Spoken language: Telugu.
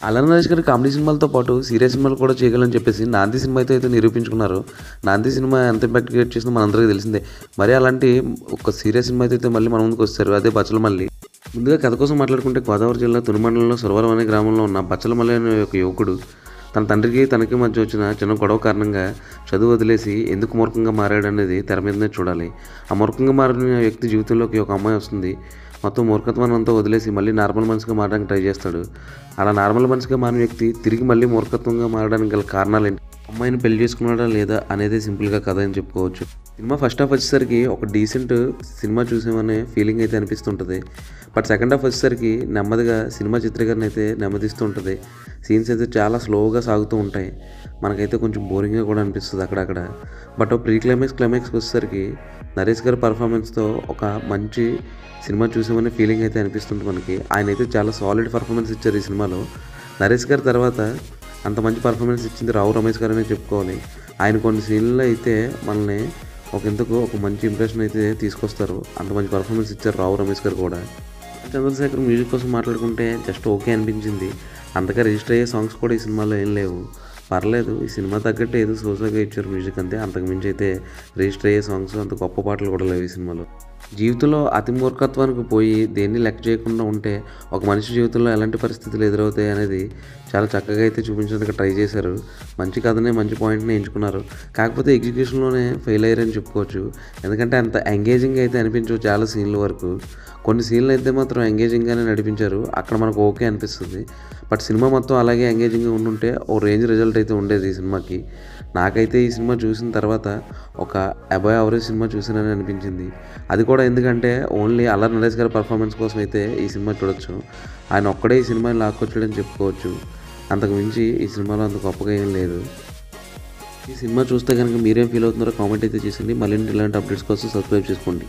అల్లరి నరేష్ గారు కామెడీ సినిమాలతో పాటు సీరియస్ సినిమాలు కూడా చేయగలని చెప్పేసి 'నాంది' సినిమా అయితే నిరూపించుకున్నారు. 'నాంది' సినిమా ఎంత ఇంపాక్ట్ క్రియేట్ చేసిందో మనందరికీ తెలిసిందే. మరి అలాంటి ఒక సీరియస్ సినిమా అయితే మళ్ళీ మన ముందుకు వచ్చారు. అదే 'బచ్చలమల్లి'. ముందుగా కథ కోసం మాట్లాడుకుంటే గోదావరి జిల్లా తుని మండలంలో సురవరం అనే గ్రామంలో ఉన్న బచ్చలమల్లి అనే ఒక యువకుడు తన తండ్రికి తనకి మధ్య వచ్చిన చిన్న గొడవ కారణంగా చదువు వదిలేసి ఎందుకు మూర్ఖంగా మారాడనేది తెర మీదనే చూడాలి. ఆ మూర్ఖంగా మారిన వ్యక్తి జీవితంలోకి ఒక అమ్మాయి వస్తుంది. మొత్తం మూర్ఖత్వాన్ని అంతా వదిలేసి మళ్ళీ నార్మల్ మనిషిగా మారడానికి ట్రై చేస్తాడు. అలా నార్మల్ మనిషిగా మారిన వ్యక్తి తిరిగి మళ్ళీ మూర్ఖత్వంగా మారడానికి గల కారణాలు ఏంటి, అమ్మాయిని పెళ్లి చేసుకున్నాడా లేదా అనేది సింపుల్గా కథ అని చెప్పుకోవచ్చు. సినిమా ఫస్ట్ హాఫ్ వచ్చేసరికి ఒక డీసెంట్ సినిమా చూసామనే ఫీలింగ్ అయితే అనిపిస్తుంటుంది. బట్ సెకండ్ హాఫ్ వచ్చేసరికి నెమ్మదిగా సినిమా చిత్రీకరణ అయితే నెమ్మదిస్తూ ఉంటుంది. సీన్స్ అయితే చాలా స్లోగా సాగుతూ ఉంటాయి. మనకైతే కొంచెం బోరింగ్గా కూడా అనిపిస్తుంది అక్కడక్కడ. బట్ క్లైమాక్స్కి వచ్చేసరికి నరేష్ గారి పర్ఫార్మెన్స్తో ఒక మంచి సినిమా చూసామనే ఫీలింగ్ అయితే అనిపిస్తుంది మనకి. ఆయన అయితే చాలా సాలిడ్ పర్ఫార్మెన్స్ ఇచ్చారు ఈ సినిమాలో. నరేష్ గారి తర్వాత అంత మంచి పర్ఫార్మెన్స్ ఇచ్చింది రావు రమేష్ గారు అనే చెప్పుకోవాలి. ఆయన కొన్ని సీన్లలో అయితే మనల్ని ఒక మంచి ఇంప్రెషన్ అయితే తీసుకొస్తారు. అంత మంచి పర్ఫార్మెన్స్ ఇచ్చారు రావు రమేష్ గారు కూడా. చంద్రశేఖర్ మ్యూజిక్ కోసం మాట్లాడుకుంటే జస్ట్ ఓకే అనిపించింది. అంతగా రిజిస్టర్ అయ్యే సాంగ్స్ కూడా ఈ సినిమాలో ఏం లేవు. పర్లేదు, ఈ సినిమా తగ్గట్టు ఏదో సోసాగా ఇచ్చారు మ్యూజిక్ అంతే. అంతకుమించి అయితే రిజిస్టర్ అయ్యే సాంగ్స్ అంత గొప్ప పాటలు కూడా లేవు ఈ సినిమాలో. జీవితంలో అతి మూర్ఖత్వానికి పోయి దేన్ని లెక్క చేయకుండా ఉంటే ఒక మనిషి జీవితంలో ఎలాంటి పరిస్థితులు ఎదురవుతాయి అనేది చాలా చక్కగా అయితే చూపించడానికి ట్రై చేశారు. మంచి కథనే మంచి పాయింట్ని ఎంచుకున్నారు. కాకపోతే ఎగ్జిక్యూషన్లోనే ఫెయిల్ అయ్యారని చెప్పుకోవచ్చు. ఎందుకంటే అంత ఎంగేజింగ్ అయితే అనిపించవు చాలా సీన్ల వరకు. కొన్ని సీన్లు అయితే మాత్రం ఎంగేజింగ్గానే నడిపించారు. అక్కడ మనకు ఓకే అనిపిస్తుంది. బట్ సినిమా మొత్తం అలాగే ఎంగేజింగ్గా ఉండుంటే ఓ రేంజ్ రిజల్ట్ అయితే ఉండేది ఈ సినిమాకి. నాకైతే ఈ సినిమా చూసిన తర్వాత ఒక అబవ్ యావరేజ్ సినిమా చూసానని అనిపించింది. అది కూడా ఎందుకంటే ఓన్లీ అల్లరి నరేష్ గారి పర్ఫార్మెన్స్ కోసం అయితే ఈ సినిమా చూడొచ్చు. ఆయన ఒక్కడే ఈ సినిమాని లాక్కొచ్చాడని చెప్పుకోవచ్చు. అంతకు మించి ఈ సినిమాలో అంత గొప్పగా ఏం లేదు. ఈ సినిమా చూస్తే కనుక మీరేం ఫీల్ అవుతున్నారో కామెంట్ అయితే చేసింది. మళ్ళీ ఇలాంటి అప్డేట్స్ కోసం సబ్స్క్రైబ్ చేసుకోండి.